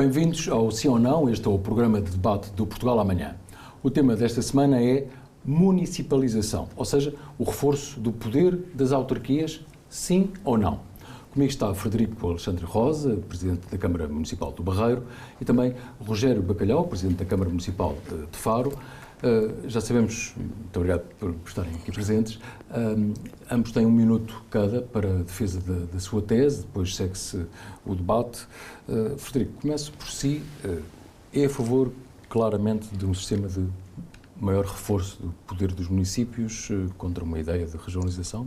Bem-vindos ao Sim ou Não, este é o programa de debate do Portugal Amanhã. O tema desta semana é municipalização, ou seja, o reforço do poder das autarquias, sim ou não. Comigo está Frederico Alexandre Rosa, Presidente da Câmara Municipal do Barreiro, e também Rogério Bacalhau, Presidente da Câmara Municipal de Faro. Já sabemos, muito obrigado por estarem aqui presentes, ambos têm 1 minuto cada para a defesa da sua tese, depois segue-se o debate. Frederico, começo por si. É a favor, claramente, de um sistema de maior reforço do poder dos municípios contra uma ideia de regionalização?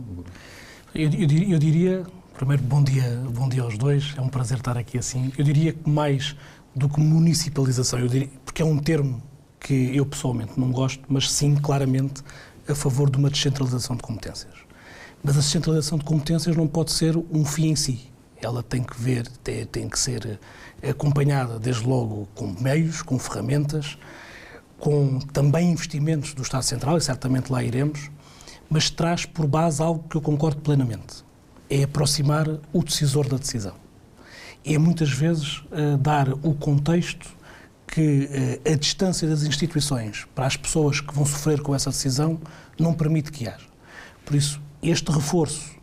Eu diria, primeiro, bom dia aos dois, é um prazer estar aqui assim. Eu diria que mais do que municipalização, porque é um termo que eu pessoalmente não gosto, mas sim, claramente, a favor de uma descentralização de competências. Mas a descentralização de competências não pode ser um fim em si. Ela tem que ser acompanhada, desde logo, com meios, com ferramentas, com também investimentos do Estado Central, e certamente lá iremos, mas traz por base algo que eu concordo plenamente. É aproximar o decisor da decisão. É muitas vezes dar o contexto que a distância das instituições para as pessoas que vão sofrer com essa decisão não permite que haja. Por isso, este reforço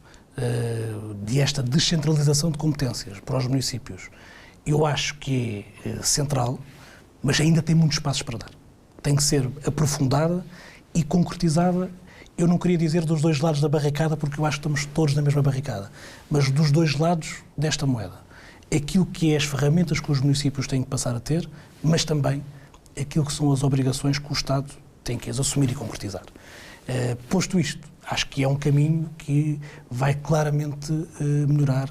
desta descentralização de competências para os municípios, eu acho que é central, mas ainda tem muitos passos para dar. Tem que ser aprofundada e concretizada. Eu não queria dizer dos dois lados da barricada, porque eu acho que estamos todos na mesma barricada, mas dos dois lados desta moeda. Aquilo que é as ferramentas que os municípios têm que passar a ter, mas também aquilo que são as obrigações que o Estado tem que as assumir e concretizar. Posto isto, acho que é um caminho que vai claramente melhorar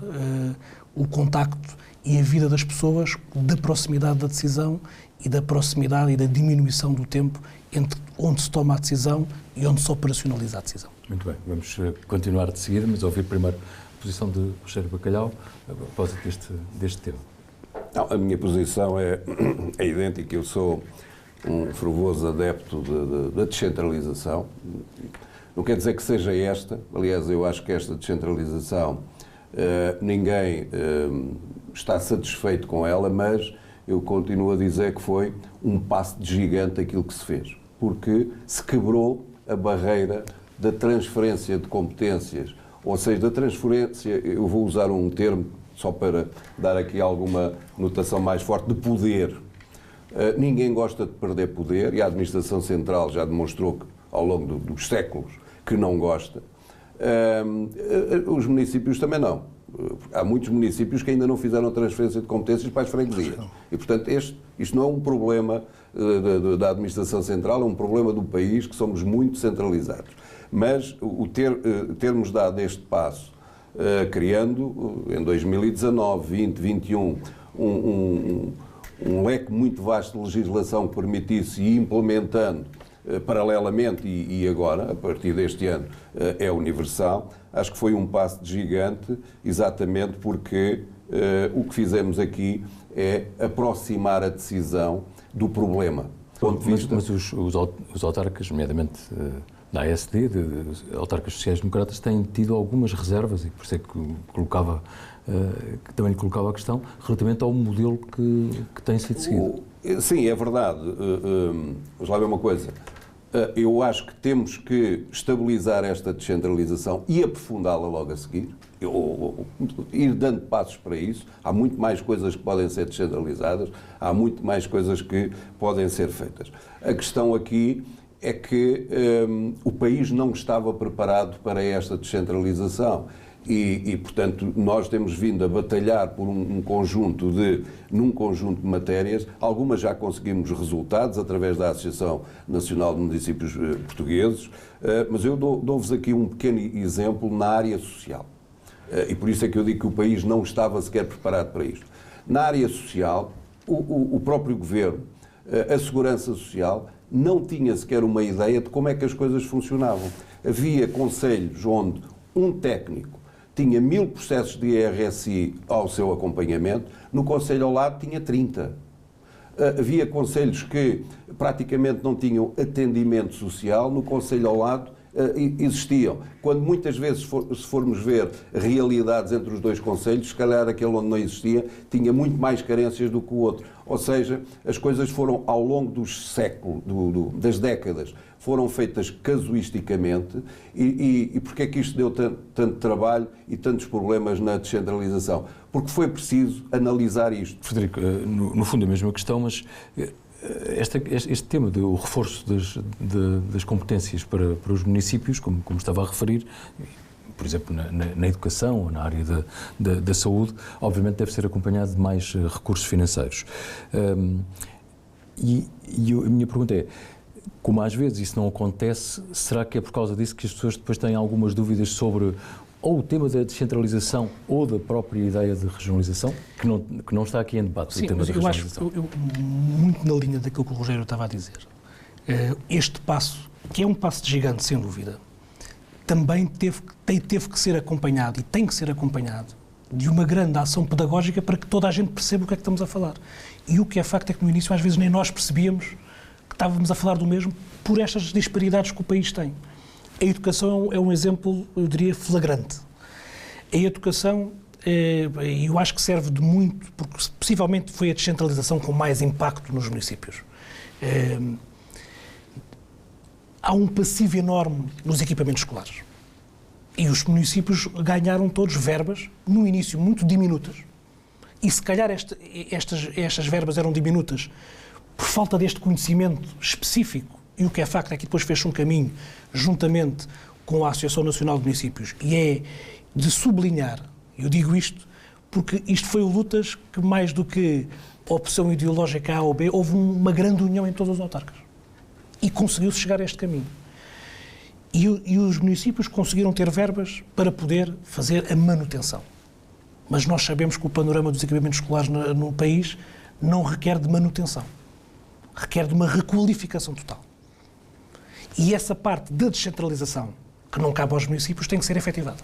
o contacto e a vida das pessoas, da proximidade da decisão e da proximidade e da diminuição do tempo entre onde se toma a decisão e onde se operacionaliza a decisão. Muito bem, vamos continuar de seguida, mas ouvir primeiro a posição de Rogério Bacalhau a propósito deste tema. Não, a minha posição é idêntica. Eu sou um fervoroso adepto da descentralização. Não quer dizer que seja esta. Aliás, eu acho que esta descentralização, ninguém está satisfeito com ela, mas eu continuo a dizer que foi um passo de gigante aquilo que se fez. Porque se quebrou a barreira da transferência de competências, ou seja, da transferência, eu vou usar um termo só para dar aqui alguma notação mais forte, de poder. Ninguém gosta de perder poder, e a Administração Central já demonstrou que, ao longo dos séculos que não gosta. Os municípios também não. Há muitos municípios que ainda não fizeram transferência de competências para as freguesias. E, portanto, isto não é um problema da Administração Central, é um problema do país, que somos muito centralizados. Mas termos dado este passo, criando em 2019, 20, 21, um leque muito vasto de legislação que permitisse ir implementando paralelamente e agora, a partir deste ano, é universal. Acho que foi um passo de gigante, exatamente porque o que fizemos aqui é aproximar a decisão do problema. Mas os autarcas, nomeadamente da ASD, de autarcas sociais-democratas, têm tido algumas reservas, e por isso é que também lhe colocava a questão, relativamente ao modelo que tem sido seguido. Sim, é verdade. Vamos lá ver uma coisa. Eu acho que temos que estabilizar esta descentralização e aprofundá-la logo a seguir, ir dando passos para isso. Há muito mais coisas que podem ser descentralizadas, há muito mais coisas que podem ser feitas. A questão aqui é que o país não estava preparado para esta descentralização. E, portanto, nós temos vindo a batalhar por num conjunto de matérias. Algumas já conseguimos resultados através da Associação Nacional de Municípios Portugueses, mas eu dou-vos aqui um pequeno exemplo na área social. E por isso é que eu digo que o país não estava sequer preparado para isto. Na área social, o próprio Governo, a Segurança Social, não tinha sequer uma ideia de como é que as coisas funcionavam. Havia concelhos onde um técnico tinha 1000 processos de IRSI ao seu acompanhamento, no concelho ao lado tinha 30. Havia concelhos que praticamente não tinham atendimento social, no concelho ao lado existiam. Quando muitas vezes, se formos ver realidades entre os dois concelhos, se calhar aquele onde não existia tinha muito mais carências do que o outro. Ou seja, as coisas foram ao longo dos séculos, das décadas, foram feitas casuisticamente e porquê é que isto deu tanto trabalho e tantos problemas na descentralização? Porque foi preciso analisar isto. Frederico, no fundo é a mesma questão, mas este tema do reforço das competências para os municípios, como estava a referir, por exemplo, na educação ou na área da saúde, obviamente deve ser acompanhado de mais recursos financeiros. E a minha pergunta é, como às vezes isso não acontece, será que é por causa disso que as pessoas depois têm algumas dúvidas sobre ou o tema da descentralização ou da própria ideia de regionalização, que não está aqui em debate? Sim, o tema mas da eu regionalização. acho, muito na linha daquilo que o Rogério estava a dizer, este passo, que é um passo de gigante, sem dúvida, também teve que ser acompanhado, e tem que ser acompanhado, de uma grande ação pedagógica para que toda a gente perceba o que é que estamos a falar. E o que é facto é que no início às vezes nem nós percebíamos que estávamos a falar do mesmo por estas disparidades que o país tem. A educação é um exemplo, eu diria, flagrante. A educação, eu acho que serve de muito, porque possivelmente foi a descentralização com mais impacto nos municípios. Há um passivo enorme nos equipamentos escolares. E os municípios ganharam todos verbas, no início muito diminutas. E se calhar estas verbas eram diminutas por falta deste conhecimento específico. E o que é facto é que depois fez-se um caminho, juntamente com a Associação Nacional de Municípios, e é de sublinhar, eu digo isto, porque isto foi lutas que, mais do que opção ideológica A ou B, houve uma grande união em todas as autarcas. E conseguiu-se chegar a este caminho. E os municípios conseguiram ter verbas para poder fazer a manutenção. Mas nós sabemos que o panorama dos equipamentos escolares no país não requer de manutenção. Requer de uma requalificação total. E essa parte da descentralização, que não cabe aos municípios, tem que ser efetivada.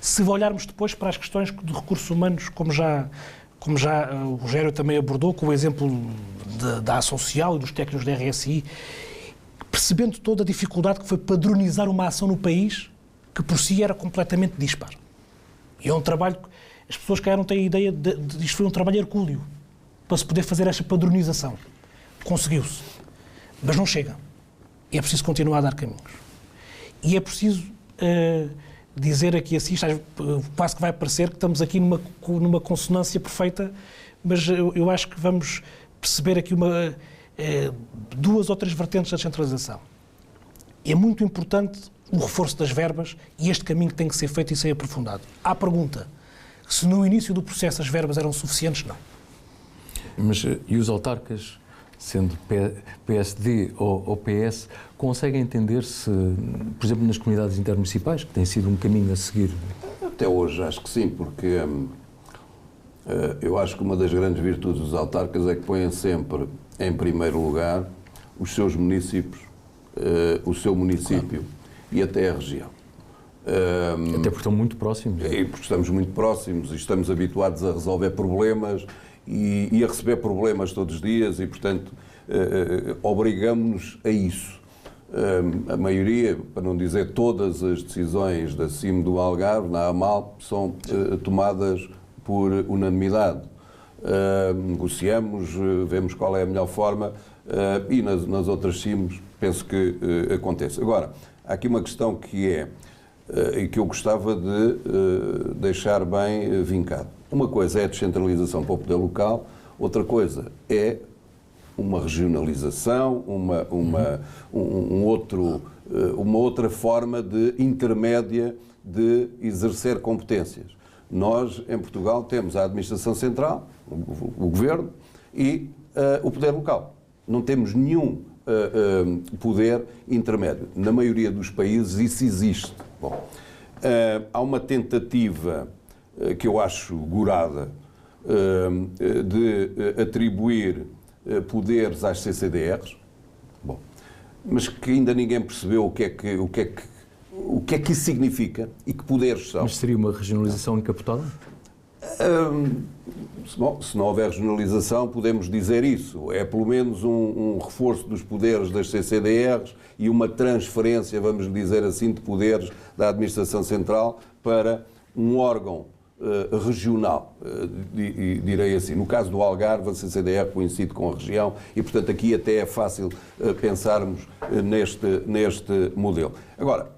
Se olharmos depois para as questões de recursos humanos, como já o Rogério também abordou, com o exemplo da ação social e dos técnicos da RSI, percebendo toda a dificuldade que foi padronizar uma ação no país que por si era completamente dispar. E é um trabalho que as pessoas que não têm a ideia de isto foi um trabalho hercúleo para se poder fazer esta padronização. Conseguiu-se. Mas não chega. E é preciso continuar a dar caminhos. E é preciso dizer aqui assim, quase que vai parecer que estamos aqui numa consonância perfeita, mas eu acho que vamos perceber aqui duas ou três vertentes da descentralização. É muito importante o reforço das verbas e este caminho tem que ser feito e ser aprofundado. Há pergunta, se no início do processo as verbas eram suficientes, não. Mas e os autarcas, sendo PSD ou PS, conseguem entender se, por exemplo, nas comunidades intermunicipais, que tem sido um caminho a seguir? Até hoje acho que sim, porque eu acho que uma das grandes virtudes dos autarcas é que põem sempre em primeiro lugar os seus municípios, o seu município, claro, e até a região. Até porque estão muito próximos. E porque estamos muito próximos e estamos habituados a resolver problemas e a receber problemas todos os dias e, portanto, obrigamos-nos a isso. A maioria, para não dizer todas as decisões da CIM do Algarve, na AMAL, são tomadas por unanimidade. Negociamos, vemos qual é a melhor forma e nas outras CIMs penso que aconteça. Agora, há aqui uma questão que é e que eu gostava de deixar bem vincado. Uma coisa é a descentralização para o poder local, outra coisa é uma regionalização, uma outra forma de intermédia de exercer competências. Nós, em Portugal, temos a administração central, o governo, e o poder local. Não temos nenhum poder intermédio. Na maioria dos países isso existe. Bom, há uma tentativa que eu acho gorada de atribuir poderes às CCDRs, bom, mas que ainda ninguém percebeu o que é que isso significa e que poderes são. Mas seria uma regionalização encapotada? Se não houver regionalização, podemos dizer isso. É pelo menos um reforço dos poderes das CCDRs e uma transferência, vamos dizer assim, de poderes da Administração Central para um órgão regional, direi assim. No caso do Algarve, a CCDR coincide com a região e, portanto, aqui até é fácil pensarmos neste modelo. Agora,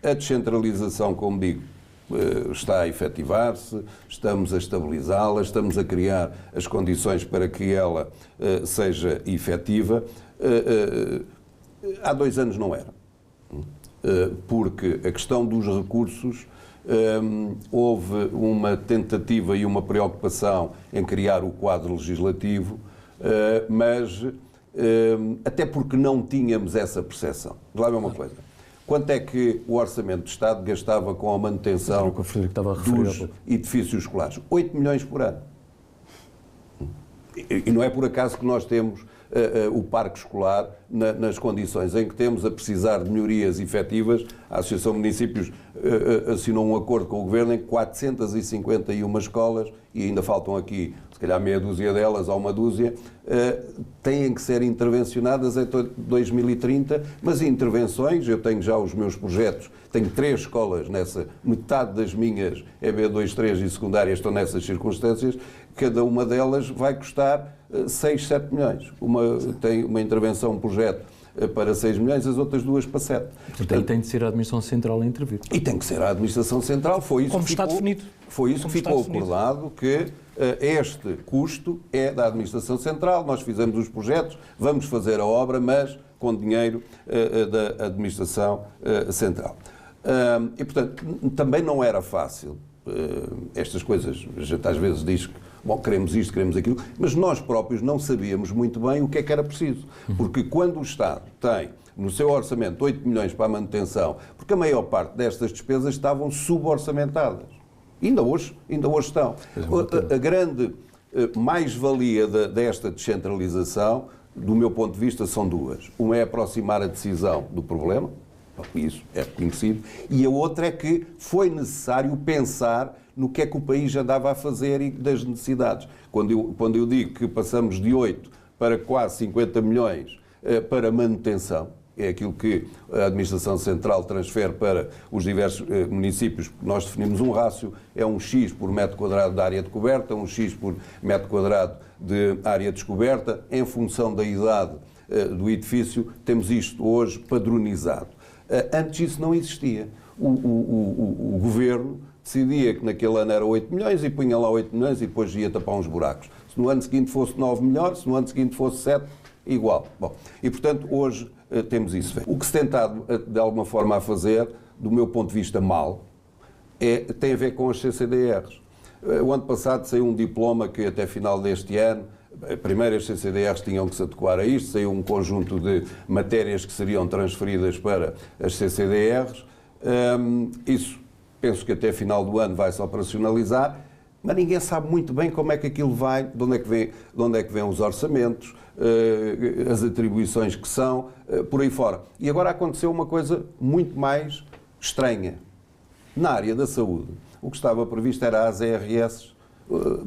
a descentralização, como digo, está a efetivar-se, estamos a estabilizá-la, estamos a criar as condições para que ela seja efetiva. Há 2 anos não era, porque a questão dos recursos, houve uma tentativa e uma preocupação em criar o quadro legislativo, mas até porque não tínhamos essa percepção. Lá é uma coisa. Quanto é que o Orçamento do Estado gastava com a manutenção dos edifícios escolares? 8 milhões por ano. E não é por acaso que nós temos o parque escolar nas condições em que temos, a precisar de melhorias efetivas. A Associação de Municípios assinou um acordo com o Governo em que 451 escolas, e ainda faltam aqui, se calhar meia dúzia delas ou uma dúzia, têm que ser intervencionadas até 2030, mas intervenções, eu tenho já os meus projetos, tenho 3 escolas nessa, metade das minhas EB2, 3 e secundárias estão nessas circunstâncias, cada uma delas vai custar 6, 7 milhões. Tem uma intervenção, um projeto para 6 milhões, as outras 2 para 7. Portanto, tem de ser a Administração Central a intervir. E tem que ser a Administração Central. Foi isso como que está ficou, definido. Foi isso que ficou acordado, que este custo é da Administração Central, nós fizemos os projetos, vamos fazer a obra, mas com dinheiro da Administração Central. E, portanto, também não era fácil. Estas coisas, a gente às vezes diz que, bom, queremos isto, queremos aquilo, mas nós próprios não sabíamos muito bem o que é que era preciso. Porque quando o Estado tem no seu orçamento 8 milhões para a manutenção, porque a maior parte destas despesas estavam suborçamentadas. Ainda hoje estão. A grande mais-valia desta descentralização, do meu ponto de vista, são 2. Uma é aproximar a decisão do problema, isso é reconhecido, e a outra é que foi necessário pensar no que é que o país andava a fazer e das necessidades. Quando eu digo que passamos de 8 para quase 50 milhões para manutenção, é aquilo que a Administração Central transfere para os diversos municípios, porque nós definimos um rácio, é um X por metro quadrado de área de coberta, um X por metro quadrado de área descoberta, em função da idade do edifício, temos isto hoje padronizado. Antes isso não existia. O Governo decidia que naquele ano era 8 milhões e punha lá 8 milhões e depois ia tapar uns buracos. Se no ano seguinte fosse 9 melhor, se no ano seguinte fosse 7, igual. Bom, e portanto hoje temos isso. O que se tenta de alguma forma a fazer, do meu ponto de vista mal, tem a ver com as CCDRs. O ano passado saiu um diploma que até final deste ano, primeiro as CCDRs tinham que se adequar a isto, saiu um conjunto de matérias que seriam transferidas para as CCDRs. Isso penso que até final do ano vai-se operacionalizar, mas ninguém sabe muito bem como é que aquilo vai, de onde é que vêm os orçamentos, as atribuições que são, por aí fora. E agora aconteceu uma coisa muito mais estranha. Na área da saúde, o que estava previsto era as ARS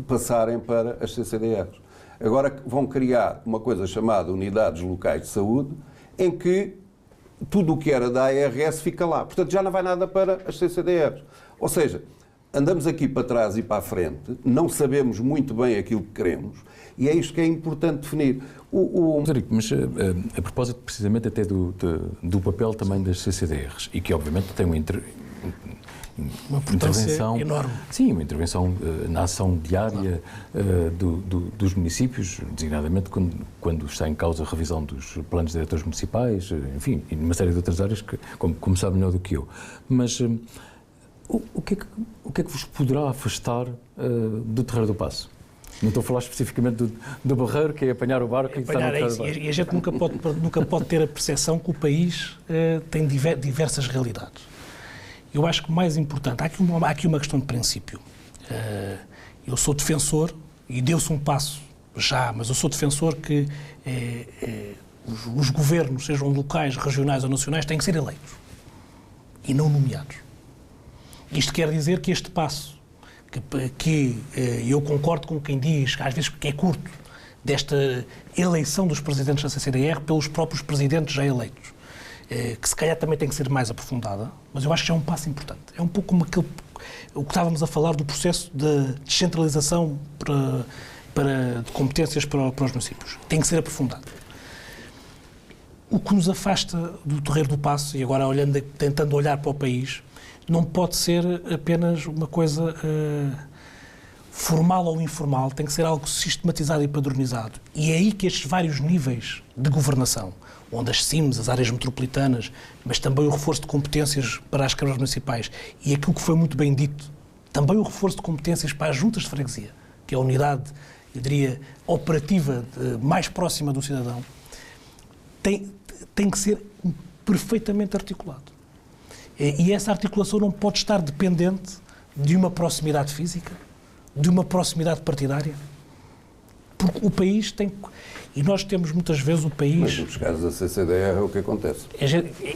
passarem para as CCDRs. Agora vão criar uma coisa chamada Unidades Locais de Saúde, em que tudo o que era da ARS fica lá. Portanto, já não vai nada para as CCDRs. Ou seja, andamos aqui para trás e para a frente, não sabemos muito bem aquilo que queremos, e é isto que é importante definir. Mas a propósito precisamente até do papel também das CCDRs, e que obviamente tem uma intervenção enorme. Sim, uma intervenção na ação diária dos municípios, designadamente quando está em causa a revisão dos planos diretores municipais, enfim, e numa série de outras áreas que, como sabe melhor do que eu. Mas o que é que vos poderá afastar do Terreiro do Paço? Não estou a falar especificamente do Barreiro, que é apanhar o barco e está no Terreiro do Paço. E a gente nunca pode ter a percepção que o país tem diversas realidades. Eu acho que o mais importante, há aqui uma questão de princípio. Eu sou defensor, e deu-se um passo já, mas eu sou defensor que os governos, sejam locais, regionais ou nacionais, têm que ser eleitos e não nomeados. Isto quer dizer que este passo que eu concordo com quem diz, às vezes, que é curto, desta eleição dos presidentes da CCDR pelos próprios presidentes já eleitos, que se calhar também tem que ser mais aprofundada, mas eu acho que é um passo importante. É um pouco como o que estávamos a falar do processo de descentralização de competências para os municípios. Tem que ser aprofundado. O que nos afasta do Terreiro do Paço, e agora tentando olhar para o país, não pode ser apenas uma coisa formal ou informal, tem que ser algo sistematizado e padronizado. E é aí que estes vários níveis de governação, onde as CIMs, as áreas metropolitanas, mas também o reforço de competências para as câmaras municipais e aquilo que foi muito bem dito, também o reforço de competências para as juntas de freguesia, que é a unidade, eu diria, operativa mais próxima do cidadão, tem que ser perfeitamente articulado. E essa articulação não pode estar dependente de uma proximidade física, de uma proximidade partidária, porque o país tem... E nós temos muitas vezes o país... Mas nos casos da CCDR é o que acontece.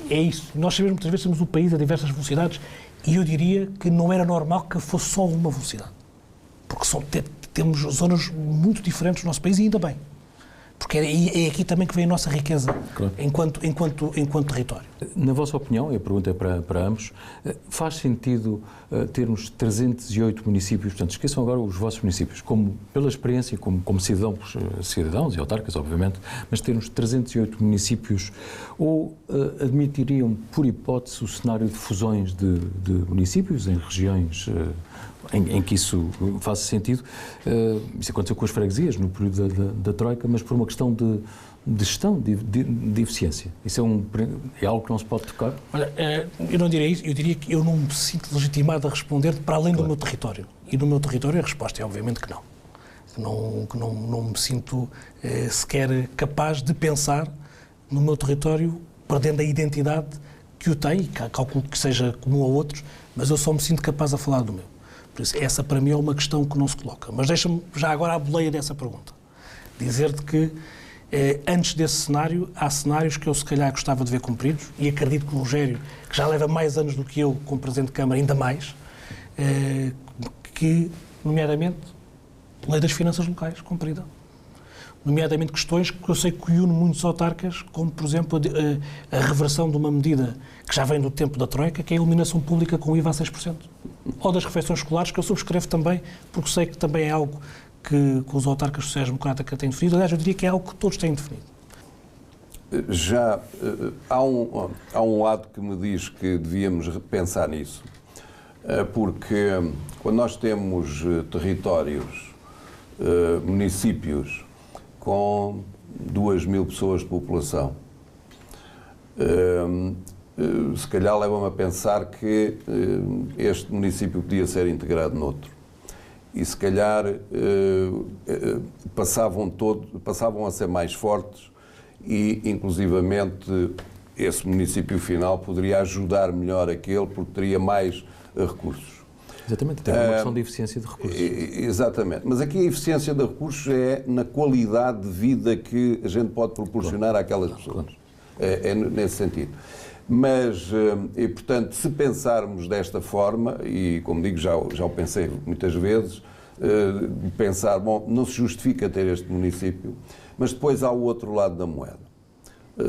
É isso. Nós sabemos muitas vezes temos o país a diversas velocidades e eu diria que não era normal que fosse só uma velocidade. Porque temos zonas muito diferentes no nosso país e ainda bem. Porque é aqui também que vem a nossa riqueza, claro, enquanto território. Na vossa opinião, e a pergunta é para ambos, faz sentido termos 308 municípios, portanto, esqueçam agora os vossos municípios, pela experiência, como cidadãos e autarcas, obviamente, mas termos 308 municípios, ou admitiriam, por hipótese, o cenário de fusões de municípios em regiões em que isso faça sentido? Isso aconteceu com as freguesias no período da Troika, mas por uma questão de gestão, de eficiência. Isso é algo que não se pode tocar? Olha, eu não diria isso, eu diria que eu não me sinto legitimado a responder para além do meu território. E no meu território a resposta é obviamente que não. Não me sinto sequer capaz de pensar no meu território perdendo a identidade que o tem, e calculo que seja comum a outros, mas eu só me sinto capaz a falar do meu. Por isso, essa para mim é uma questão que não se coloca. Mas deixa-me já agora a boleia dessa pergunta. Dizer-te que antes desse cenário, há cenários que eu se calhar gostava de ver cumpridos, e acredito que o Rogério, que já leva mais anos do que eu como Presidente de Câmara, ainda mais, que, nomeadamente, Lei das Finanças Locais, cumprida. Nomeadamente questões que eu sei que une muitos autarcas, como, por exemplo, a reversão de uma medida que já vem do tempo da Troika, que é a iluminação pública com IVA a 6%. Ou das refeições escolares, que eu subscrevo também, porque sei que também é algo que os autarcas sociais-democratas têm definido. Aliás, eu diria que é algo que todos têm definido. Já há um lado que me diz que devíamos repensar nisso, porque quando nós temos territórios, municípios com 2.000 pessoas de população, se calhar leva-me a pensar que este município podia ser integrado noutro. E se calhar passavam a ser mais fortes e, inclusivamente, esse município final poderia ajudar melhor aquele porque teria mais recursos. Exatamente, tem uma questão de eficiência de recursos. Exatamente, mas aqui a eficiência de recursos é na qualidade de vida que a gente pode proporcionar àquelas pessoas. É nesse sentido. Mas, e portanto, se pensarmos desta forma, e como digo, já o pensei muitas vezes, pensar, bom, não se justifica ter este município, mas depois há o outro lado da moeda.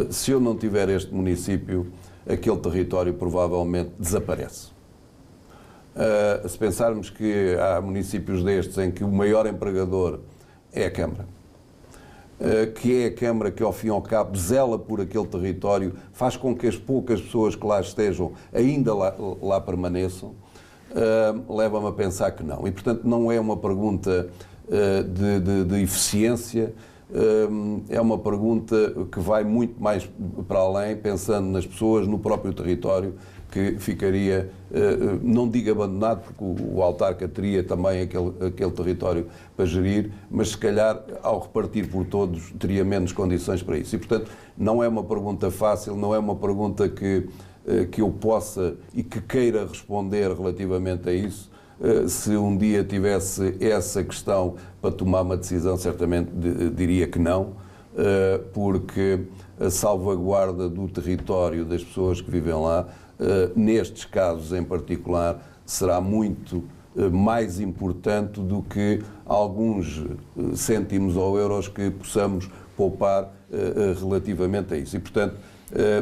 Se eu não tiver este município, aquele território provavelmente desaparece. Se pensarmos que há municípios destes em que o maior empregador é a Câmara, que é a Câmara que, ao fim e ao cabo, zela por aquele território, faz com que as poucas pessoas que lá estejam ainda lá permaneçam, leva-me a pensar que não. E, portanto, não é uma pergunta de eficiência, é uma pergunta que vai muito mais para além, pensando nas pessoas, no próprio território, que ficaria, não digo abandonado, porque o autarca teria também aquele território para gerir, mas se calhar, ao repartir por todos, teria menos condições para isso. E, portanto, não é uma pergunta fácil, não é uma pergunta que eu possa e que queira responder relativamente a isso. Se um dia tivesse essa questão para tomar uma decisão, certamente diria que não, porque a salvaguarda do território das pessoas que vivem lá, nestes casos em particular, será muito mais importante do que alguns cêntimos ou euros que possamos poupar relativamente a isso. E, portanto,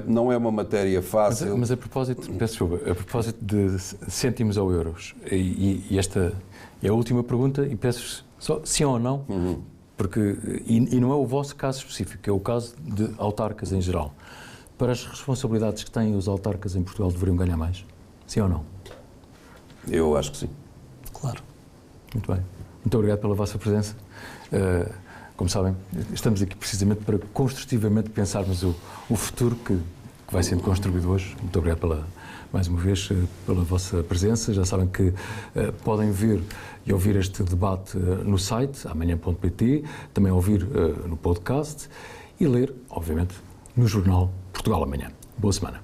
não é uma matéria fácil. Mas a propósito, peço desculpa, a propósito de cêntimos ou euros, e esta é a última pergunta, e peço só sim ou não, porque, e não é o vosso caso específico, é o caso de autarcas em geral. Para as responsabilidades que têm os autarcas em Portugal, deveriam ganhar mais? Sim ou não? Eu acho que sim. Claro. Muito bem. Muito obrigado pela vossa presença. Como sabem, estamos aqui precisamente para construtivamente pensarmos o futuro que vai sendo construído hoje. Muito obrigado mais uma vez pela vossa presença. Já sabem que podem ver e ouvir este debate no site, amanhã.pt, também ouvir no podcast e ler, obviamente, no jornal Portugal Amanhã. Boa semana.